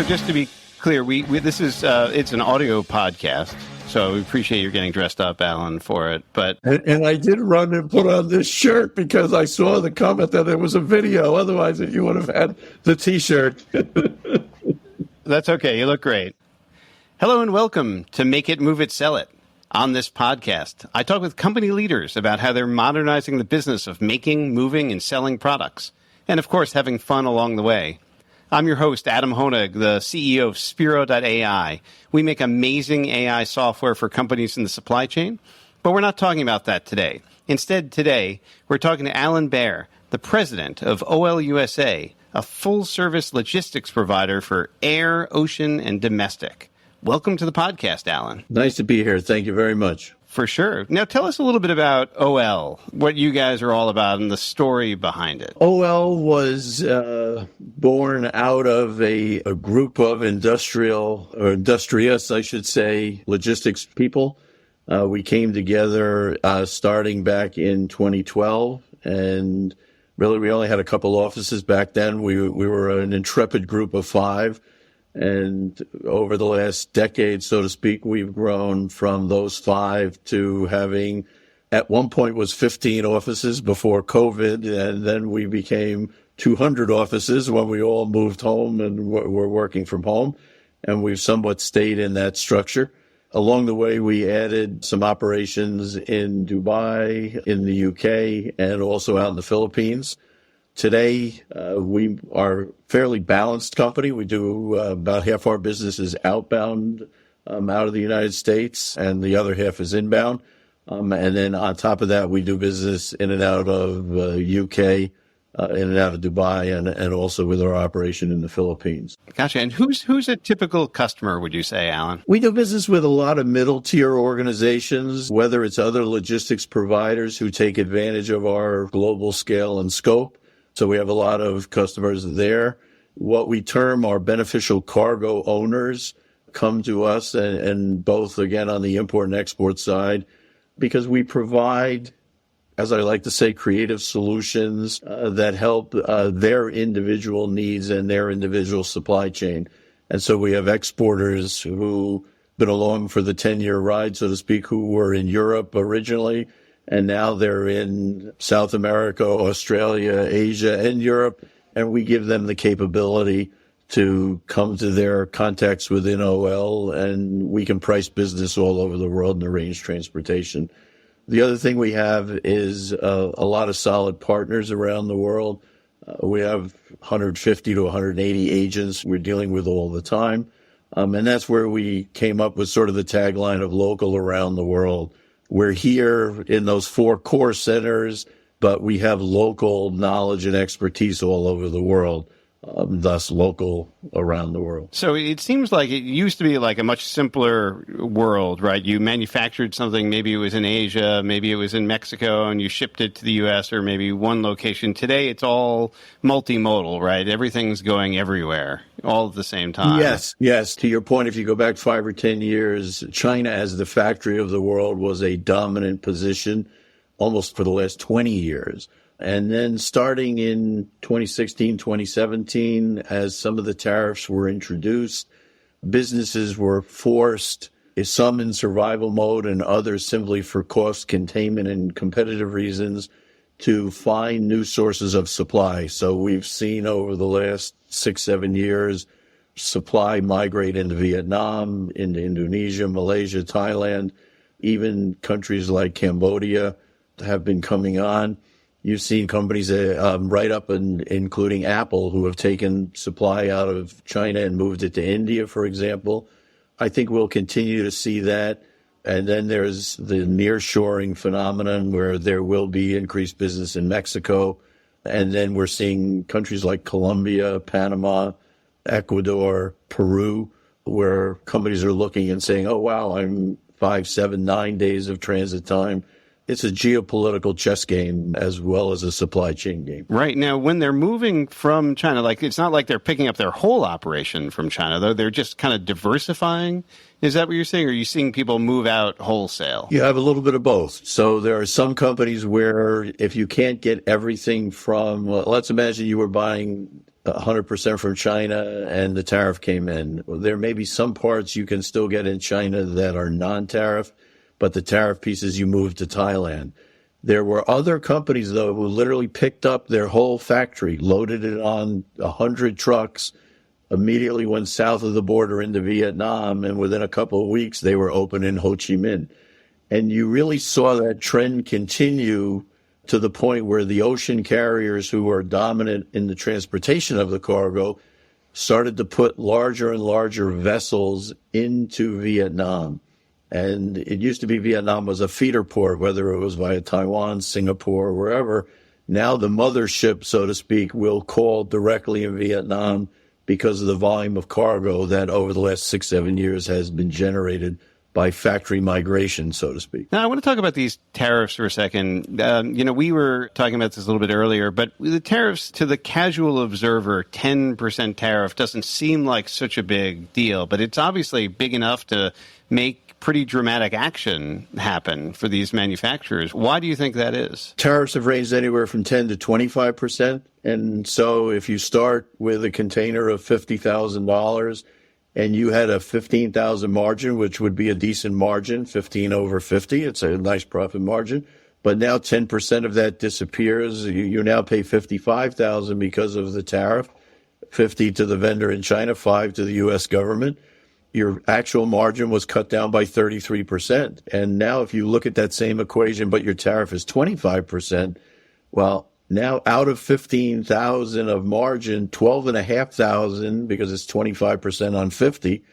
So just to be clear, we this is it's an audio podcast, so we appreciate you getting dressed up, Alan, for it. But and I did run and put on this shirt because I saw the comment that there was a video. Otherwise, you would have had the T-shirt. That's okay. You look great. Hello and welcome to Make It, Move It, Sell It. On this podcast, I talk with company leaders about how they're modernizing the business of making, moving, and selling products, and of course, having fun along the way. I'm your host, Adam Honig, the CEO of Spiro.ai. We make amazing AI software for companies in the supply chain, but we're not talking about that today. Instead, today, we're talking to Alan Baer, the president of OL USA, a full-service logistics provider for air, ocean, and domestic. Welcome to the podcast, Alan. Nice to be here. Thank you very much. For sure. Now, tell us a little bit about OL, what you guys are all about, and the story behind it. OL was born out of a group of industrious, I should say, logistics people. We came together starting back in 2012, and really we only had a couple offices back then. We were an intrepid group of 5. And over the last decade, so to speak, we've grown from those 5 to having, at one point was 15 offices before COVID, and then we became 200 offices when we all moved home and were working from home. And we've somewhat stayed in that structure. Along the way, we added some operations in Dubai, in the UK, and also out in the Philippines. Today, we are a fairly balanced company. We do about half our business is outbound out of the United States, and the other half is inbound. And then on top of that, we do business in and out of UK, in and out of Dubai, and also with our operation in the Philippines. Gotcha. And who's a typical customer, would you say, Alan? We do business with a lot of middle-tier organizations, whether it's other logistics providers who take advantage of our global scale and scope. So we have a lot of customers there. What we term our beneficial cargo owners come to us, and both, again, on the import and export side, because we provide, as I like to say, creative solutions that help their individual needs and their individual supply chain. And so we have exporters who've been along for the 10-year ride, so to speak, who were in Europe originally, and now they're in South America, Australia, Asia, and Europe, and we give them the capability to come to their contacts within OL, and we can price business all over the world and arrange transportation. The other thing we have is a lot of solid partners around the world. We have 150 to 180 agents we're dealing with all the time, and that's where we came up with sort of the tagline of local around the world. We're here in those 4 core centers, but we have local knowledge and expertise all over the world, thus local around the world. So it seems like it used to be like a much simpler world, right? You manufactured something, maybe it was in Asia, maybe it was in Mexico, and you shipped it to the U.S. or maybe one location. Today, it's all multimodal, right? Everything's going everywhere, all at the same time. Yes. To your point, if you go back 5 or 10 years, China as the factory of the world was a dominant position almost for the last 20 years. And then starting in 2016, 2017, as some of the tariffs were introduced, businesses were forced, some in survival mode and others simply for cost containment and competitive reasons, to find new sources of supply. So we've seen over the last 6-7 years, supply migrate into Vietnam, into Indonesia, Malaysia, Thailand, even countries like Cambodia have been coming on. You've seen companies right up and including Apple who have taken supply out of China and moved it to India, for example. I think we'll continue to see that. And then there's the nearshoring phenomenon where there will be increased business in Mexico. And then we're seeing countries like Colombia, Panama, Ecuador, Peru, where companies are looking and saying, oh, wow, I'm 5, 7, 9 days of transit time. It's a geopolitical chess game as well as a supply chain game. Right. Now, when they're moving from China, like it's not like they're picking up their whole operation from China, though. They're just kind of diversifying. Is that what you're saying? Or are you seeing people move out wholesale? You have a little bit of both. So there are some companies where if you can't get everything from, well, let's imagine you were buying 100% from China and the tariff came in. There may be some parts you can still get in China that are non-tariff, but the tariff pieces you move to Thailand. There were other companies, though, who literally picked up their whole factory, loaded it on 100 trucks, immediately went south of the border into Vietnam, and within a couple of weeks, they were open in Ho Chi Minh. And you really saw that trend continue to the point where the ocean carriers who are dominant in the transportation of the cargo started to put larger and larger vessels into Vietnam. And it used to be Vietnam was a feeder port, whether it was via Taiwan, Singapore, wherever. Now the mothership, so to speak, will call directly in Vietnam because of the volume of cargo that over the last 6-7 years has been generated by factory migration, so to speak. Now, I want to talk about these tariffs for a second. We were talking about this a little bit earlier, but the tariffs to the casual observer, 10% tariff doesn't seem like such a big deal, but it's obviously big enough to make pretty dramatic action happen for these manufacturers. Why do you think that is? Tariffs have ranged anywhere from 10 to 25%. And so if you start with a container of $50,000 and you had a 15,000 margin, which would be a decent margin, 15 over 50, it's a nice profit margin. But now 10% of that disappears. You now pay 55,000 because of the tariff, 50 to the vendor in China, 5 to the U.S. government. Your actual margin was cut down by 33%. And now if you look at that same equation, but your tariff is 25%, well, now out of 15,000 of margin, 12,500, because it's 25% on 50,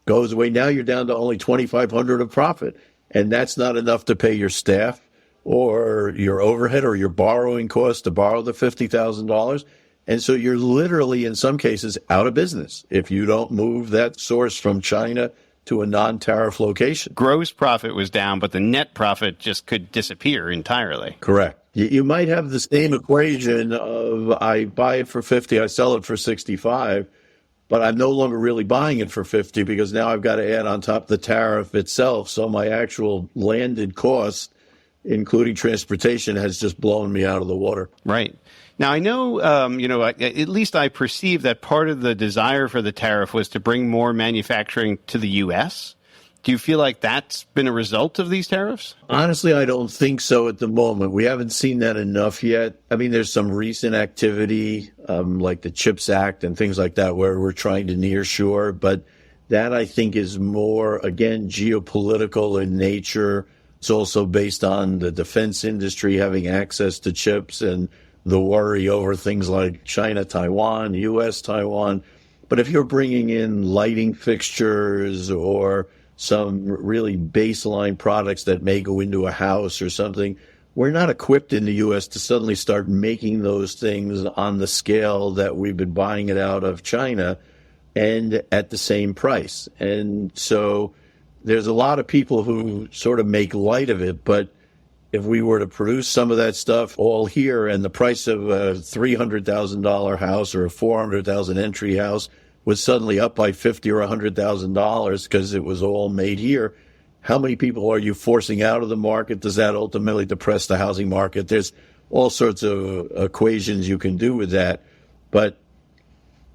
goes away. Now you're down to only 2,500 of profit. And that's not enough to pay your staff or your overhead or your borrowing costs to borrow the $50,000. And so you're literally, in some cases, out of business if you don't move that source from China to a non-tariff location. Gross profit was down, but the net profit just could disappear entirely. Correct. You might have the same equation of I buy it for 50, I sell it for 65, but I'm no longer really buying it for 50 because now I've got to add on top the tariff itself. So my actual landed cost, including transportation, has just blown me out of the water. Right. Now, I know, at least I perceive that part of the desire for the tariff was to bring more manufacturing to the U.S. Do you feel like that's been a result of these tariffs? Honestly, I don't think so at the moment. We haven't seen that enough yet. I mean, there's some recent activity like the CHIPS Act and things like that where we're trying to nearshore. But that, I think, is more, again, geopolitical in nature. It's also based on the defense industry having access to chips and the worry over things like China, Taiwan, U.S., Taiwan. But if you're bringing in lighting fixtures or some really baseline products that may go into a house or something, we're not equipped in the U.S. to suddenly start making those things on the scale that we've been buying it out of China and at the same price. And so there's a lot of people who sort of make light of it, but if we were to produce some of that stuff all here and the price of a $300,000 house or a $400,000 entry house was suddenly up by $50,000 or $100,000 because it was all made here, how many people are you forcing out of the market? Does that ultimately depress the housing market? There's all sorts of equations you can do with that. But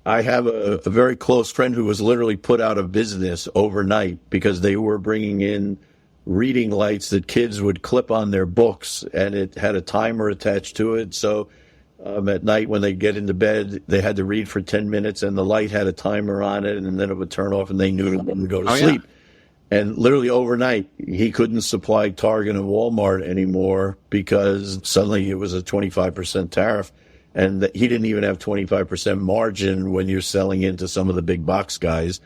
I have a very close friend who was literally put out of business overnight because they were bringing in reading lights that kids would clip on their books, and it had a timer attached to it. So at night when they get into bed, they had to read for 10 minutes, and the light had a timer on it, and then it would turn off, and they knew when to go to sleep. Yeah. And literally overnight, he couldn't supply Target and Walmart anymore because suddenly it was a 25% tariff, and he didn't even have 25% margin when you're selling into some of the big box guys,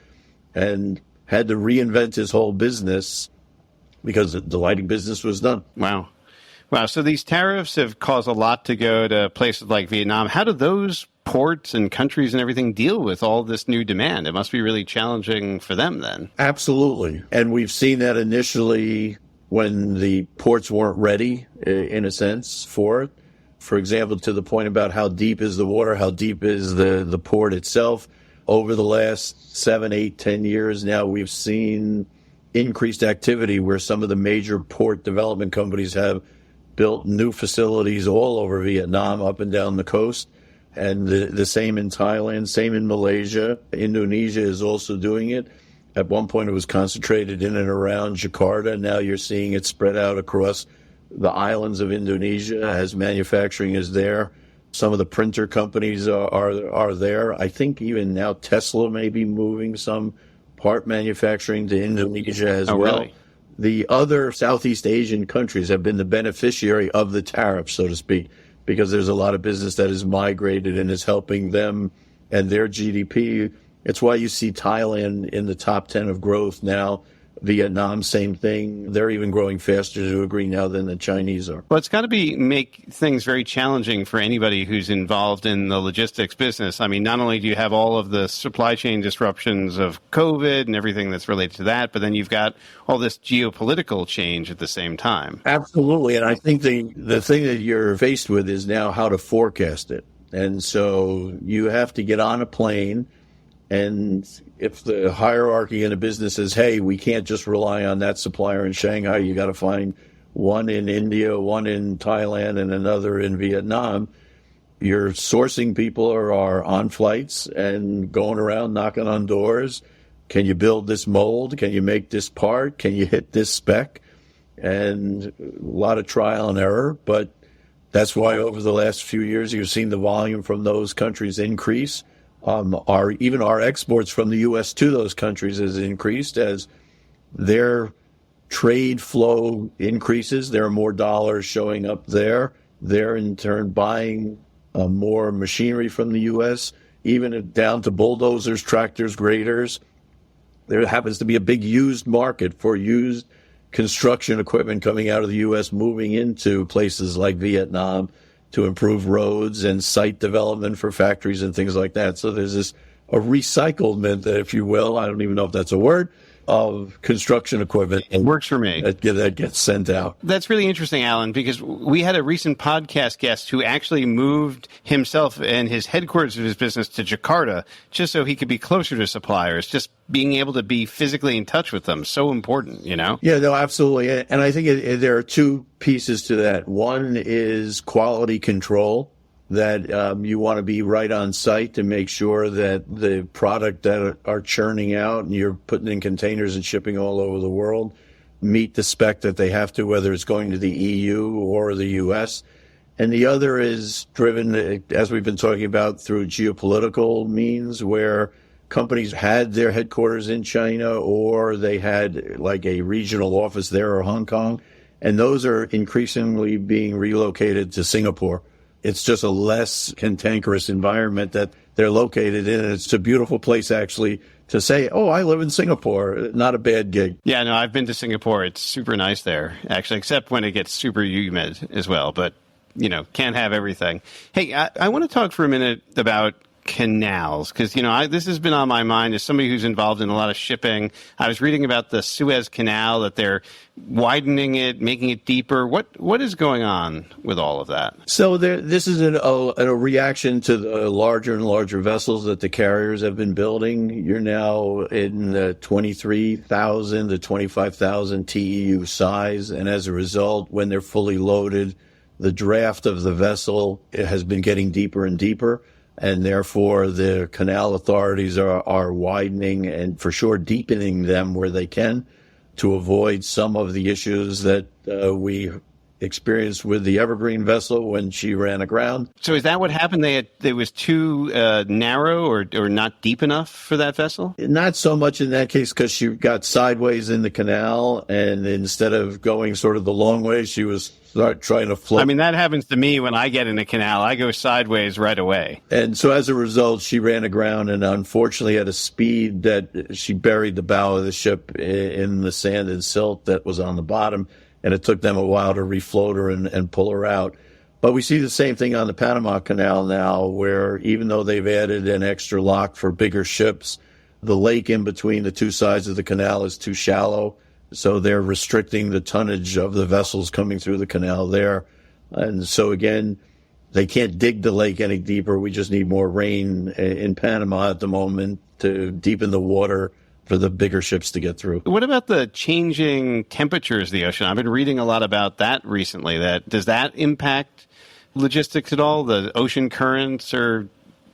and had to reinvent his whole business because the lighting business was done. Wow. So these tariffs have caused a lot to go to places like Vietnam. How do those ports and countries and everything deal with all this new demand? It must be really challenging for them then. Absolutely. And we've seen that initially when the ports weren't ready, in a sense, for it. For example, to the point about how deep is the water, how deep is the port itself. Over the last 7, 8, 10 years now, we've seen increased activity where some of the major port development companies have built new facilities all over Vietnam, up and down the coast. And the same in Thailand, same in Malaysia. Indonesia is also doing it. At one point, it was concentrated in and around Jakarta. Now you're seeing it spread out across the islands of Indonesia as manufacturing is there. Some of the printer companies are there. I think even now Tesla may be moving some part manufacturing to Indonesia as well. Really? The other Southeast Asian countries have been the beneficiary of the tariffs, so to speak, because there's a lot of business that is migrated and is helping them and their GDP. It's why you see Thailand in the top 10 of growth now. Vietnam, same thing. They're even growing faster to a degree now than the Chinese are. Well, it's got to make things very challenging for anybody who's involved in the logistics business. I mean, not only do you have all of the supply chain disruptions of COVID and everything that's related to that, but then you've got all this geopolitical change at the same time. Absolutely. And I think the thing that you're faced with is now how to forecast it. And so you have to get on a plane. And if the hierarchy in a business says, hey, we can't just rely on that supplier in Shanghai, you got to find one in India, one in Thailand, and another in Vietnam, your sourcing people are on flights and going around knocking on doors. Can you build this mold? Can you make this part? Can you hit this spec? And a lot of trial and error. But that's why over the last few years, you've seen the volume from those countries increase. Our exports from the U.S. to those countries has increased as their trade flow increases. There are more dollars showing up there. They're in turn buying more machinery from the U.S., even down to bulldozers, tractors, graders. There happens to be a big used market for used construction equipment coming out of the U.S., moving into places like Vietnam to improve roads and site development for factories and things like that. So there's a recyclement, if you will, I don't even know if that's a word, of construction equipment. It works for me. That gets sent out. That's really interesting, Alan, because we had a recent podcast guest who actually moved himself and his headquarters of his business to Jakarta just so he could be closer to suppliers. Just being able to be physically in touch with them, so important, you know? Yeah, no, absolutely. And I think there are two pieces to that. One is quality control, that you want to be right on site to make sure that the product that are churning out and you're putting in containers and shipping all over the world meet the spec that they have to, whether it's going to the EU or the US. And the other is driven, as we've been talking about, through geopolitical means, where companies had their headquarters in China or they had like a regional office there or Hong Kong, and those are increasingly being relocated to Singapore. It's just a less cantankerous environment that they're located in. And it's a beautiful place, actually, to say, oh, I live in Singapore. Not a bad gig. Yeah, no, I've been to Singapore. It's super nice there, actually, except when it gets super humid as well. But, you know, can't have everything. Hey, I want to talk for a minute about canals, because, you know, this has been on my mind as somebody who's involved in a lot of shipping. I was reading about the Suez Canal, that they're widening it, making it deeper. What is going on with all of that? So this is a reaction to the larger and larger vessels that the carriers have been building. You're now in the 23,000 to 25,000 TEU size, and as a result, when they're fully loaded, the draft of the vessel has been getting deeper and deeper. And therefore, the canal authorities are widening and for sure deepening them where they can to avoid some of the issues that we experienced with the Evergreen vessel when she ran aground. So is that what happened? It was too narrow or not deep enough for that vessel? Not so much in that case, because she got sideways in the canal, and instead of going sort of the long way, she was trying to float. I mean, that happens to me when I get in a canal. I go sideways right away. And so as a result, she ran aground and unfortunately at a speed that she buried the bow of the ship in the sand and silt that was on the bottom. And it took them a while to refloat her and pull her out. But we see the same thing on the Panama Canal now, where even though they've added an extra lock for bigger ships, the lake in between the two sides of the canal is too shallow. So they're restricting the tonnage of the vessels coming through the canal there. And so, again, they can't dig the lake any deeper. We just need more rain in Panama at the moment to deepen the water for the bigger ships to get through. What about the changing temperatures of the ocean? I've been reading a lot about that recently. Does that impact logistics at all? The ocean currents are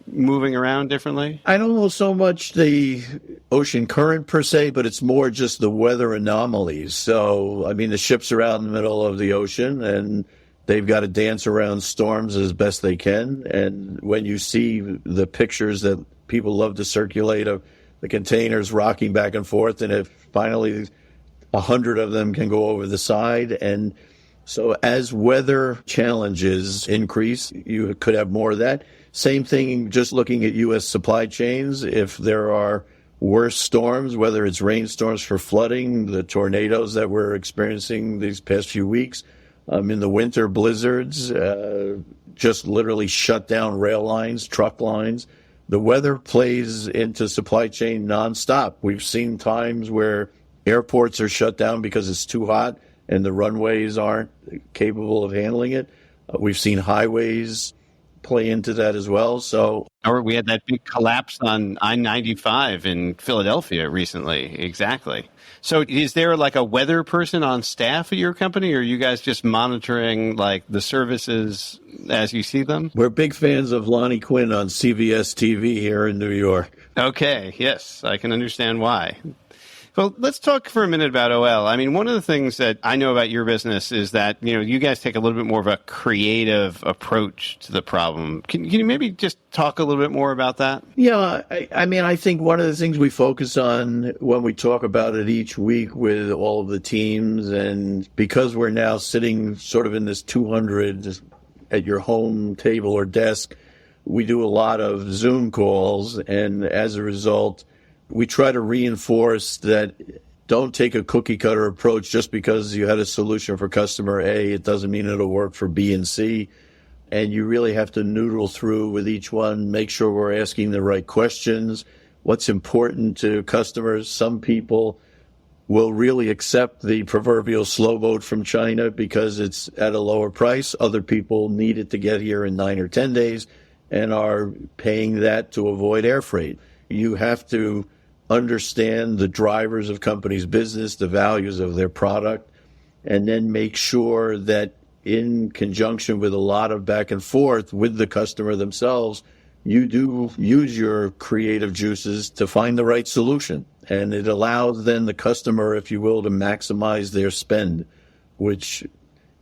moving around differently? I don't know so much the ocean current per se, but it's more just the weather anomalies. So, I mean, the ships are out in the middle of the ocean and they've got to dance around storms as best they can. And when you see the pictures that people love to circulate of the containers rocking back and forth, and if finally 100 of them can go over the side. And so as weather challenges increase, you could have more of that. Same thing, just looking at U.S. supply chains. If there are worse storms, whether it's rainstorms for flooding, the tornadoes that we're experiencing these past few weeks, in the winter, blizzards, just literally shut down rail lines, truck lines. The weather plays into supply chain nonstop. We've seen times where airports are shut down because it's too hot and the runways aren't capable of handling it. We've seen highways play into that as well. So, or we had that big collapse on I-95 in Philadelphia recently. Exactly. So is there like a weather person on staff at your company, or are you guys just monitoring like the services as you see them? We're big fans of Lonnie Quinn on CBS TV here in New York. Okay. Yes, I can understand why. Well, let's talk for a minute about OL. I mean, one of the things that I know about your business is that, you guys take a little bit more of a creative approach to the problem. Can you maybe just talk a little bit more about that? Yeah, I think one of the things we focus on when we talk about it each week with all of the teams, and because we're now sitting sort of in this 200 at your home table or desk, we do a lot of Zoom calls, and as a result, we try to reinforce that don't take a cookie cutter approach just because you had a solution for customer A. It doesn't mean it'll work for B and C. And you really have to noodle through with each one, make sure we're asking the right questions. What's important to customers? Some people will really accept the proverbial slow boat from China because it's at a lower price. Other people need it to get here in 9 or 10 days and are paying that to avoid air freight. You have to understand the drivers of companies' business, the values of their product, and then make sure that in conjunction with a lot of back and forth with the customer themselves, you do use your creative juices to find the right solution. And it allows then the customer, if you will, to maximize their spend, which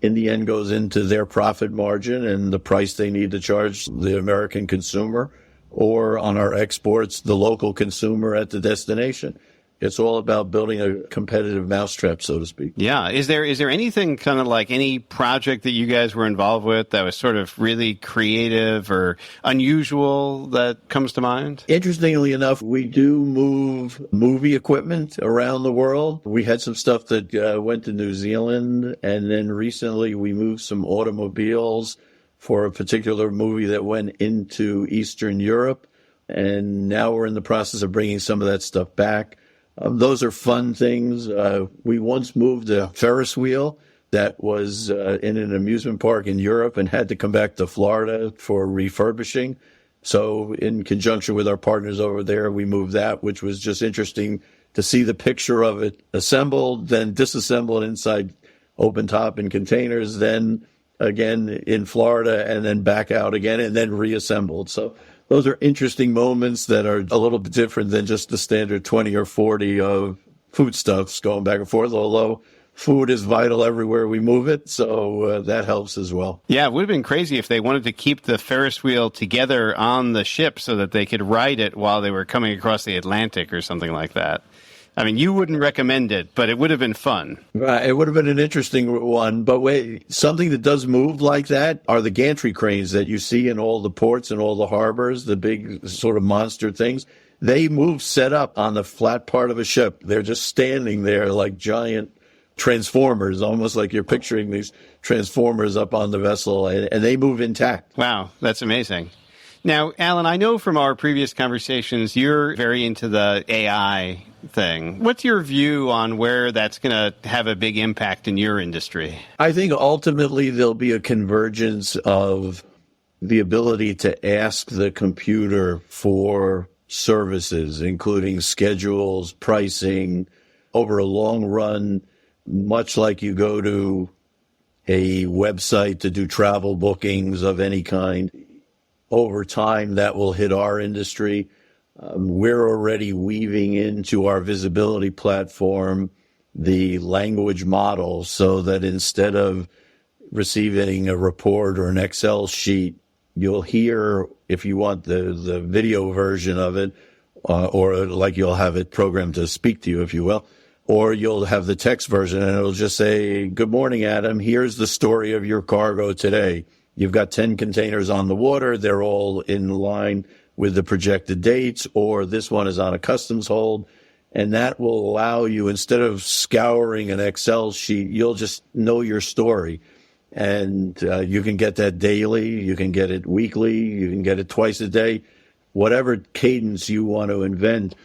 in the end goes into their profit margin and the price they need to charge the American consumer, or on our exports, the local consumer at the destination. It's all about building a competitive mousetrap, so to speak. Yeah. Is there anything kind of like any project that you guys were involved with that was sort of really creative or unusual that comes to mind? Interestingly enough, we do move movie equipment around the world. We had some stuff that went to New Zealand, and then recently we moved some automobiles for a particular movie that went into Eastern Europe. And now we're in the process of bringing some of that stuff back. Those are fun things. We once moved a Ferris wheel that was in an amusement park in Europe and had to come back to Florida for refurbishing. So in conjunction with our partners over there, we moved that, which was just interesting to see the picture of it assembled, then disassembled inside open top in containers, then again in Florida, and then back out again, and then reassembled. So those are interesting moments that are a little bit different than just the standard 20 or 40 of foodstuffs going back and forth, although food is vital everywhere we move it, so that helps as well. Yeah, it would have been crazy if they wanted to keep the Ferris wheel together on the ship so that they could ride it while they were coming across the Atlantic or something like that. I mean, you wouldn't recommend it, but it would have been fun. Right. It would have been an interesting one. But wait, something that does move like that are the gantry cranes that you see in all the ports and all the harbors, the big sort of monster things. They move set up on the flat part of a ship. They're just standing there like giant transformers, almost like you're picturing these transformers up on the vessel, and they move intact. Wow, that's amazing. Now, Alan, I know from our previous conversations, you're very into the AI thing. What's your view on where that's going to have a big impact in your industry? I think ultimately there'll be a convergence of the ability to ask the computer for services, including schedules, pricing, over a long run, much like you go to a website to do travel bookings of any kind. Over time, that will hit our industry. We're already weaving into our visibility platform the language model so that instead of receiving a report or an Excel sheet, you'll hear, if you want the video version of it, or like you'll have it programmed to speak to you, if you will, or you'll have the text version and it'll just say, "Good morning, Adam. Here's the story of your cargo today. You've got 10 containers on the water. They're all in line with the projected dates, or this one is on a customs hold." And that will allow you, instead of scouring an Excel sheet, you'll just know your story. And you can get that daily, you can get it weekly, you can get it twice a day, whatever cadence you want to invent.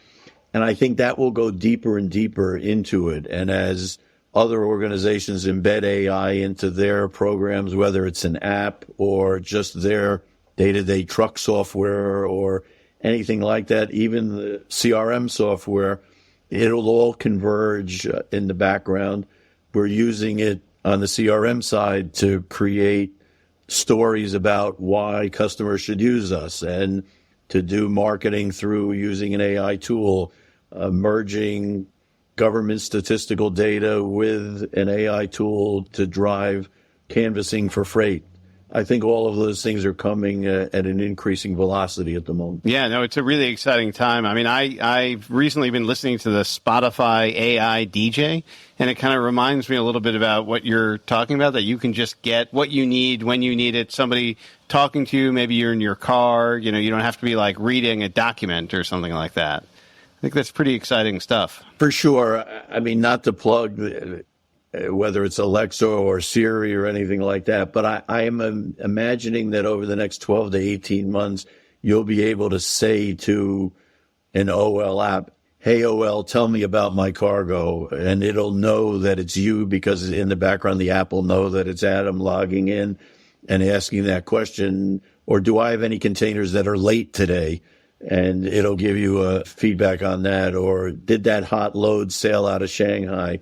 And I think that will go deeper and deeper into it. And as other organizations embed AI into their programs, whether it's an app or just their day-to-day truck software or anything like that, even the CRM software, it'll all converge in the background. We're using it on the CRM side to create stories about why customers should use us and to do marketing through using an AI tool, merging government statistical data with an AI tool to drive canvassing for freight. I think all of those things are coming at an increasing velocity at the moment. Yeah, no, it's a really exciting time. I mean, I've recently been listening to the Spotify AI DJ, and it kind of reminds me a little bit about what you're talking about, that you can just get what you need when you need it. Somebody talking to you, maybe you're in your car, you don't have to be like reading a document or something like that. I think that's pretty exciting stuff. For sure. I mean, not to plug whether it's Alexa or Siri or anything like that, but I am imagining that over the next 12 to 18 months, you'll be able to say to an OL app, "Hey, OL, tell me about my cargo," and it'll know that it's you because in the background, the app will know that it's Adam logging in and asking that question, or do I have any containers that are late today? And it'll give you a feedback on that, or did that hot load sail out of Shanghai?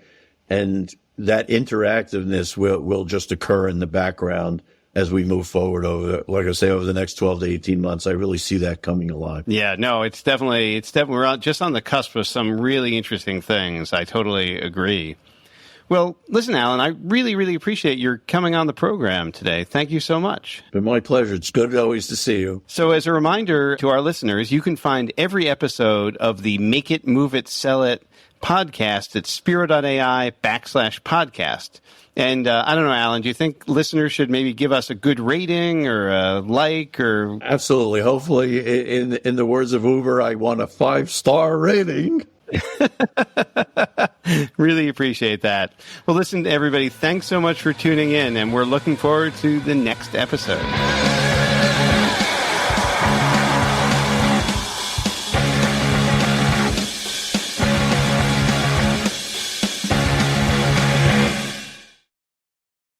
And that interactiveness will just occur in the background as we move forward over the next 12 to 18 months. I really see that coming alive. Yeah, no, it's definitely, we're just on the cusp of some really interesting things. I totally agree. Well, listen, Alan, I really, really appreciate your coming on the program today. Thank you so much. It's been my pleasure. It's good always to see you. So as a reminder to our listeners, you can find every episode of the Make It, Move It, Sell It podcast at spiro.ai/podcast. And I don't know, Alan, do you think listeners should maybe give us a good rating or a like? Or Absolutely. Hopefully, in the words of Uber, I want a 5-star rating. Really appreciate that. Well, listen, everybody, thanks so much for tuning in, and we're looking forward to the next episode.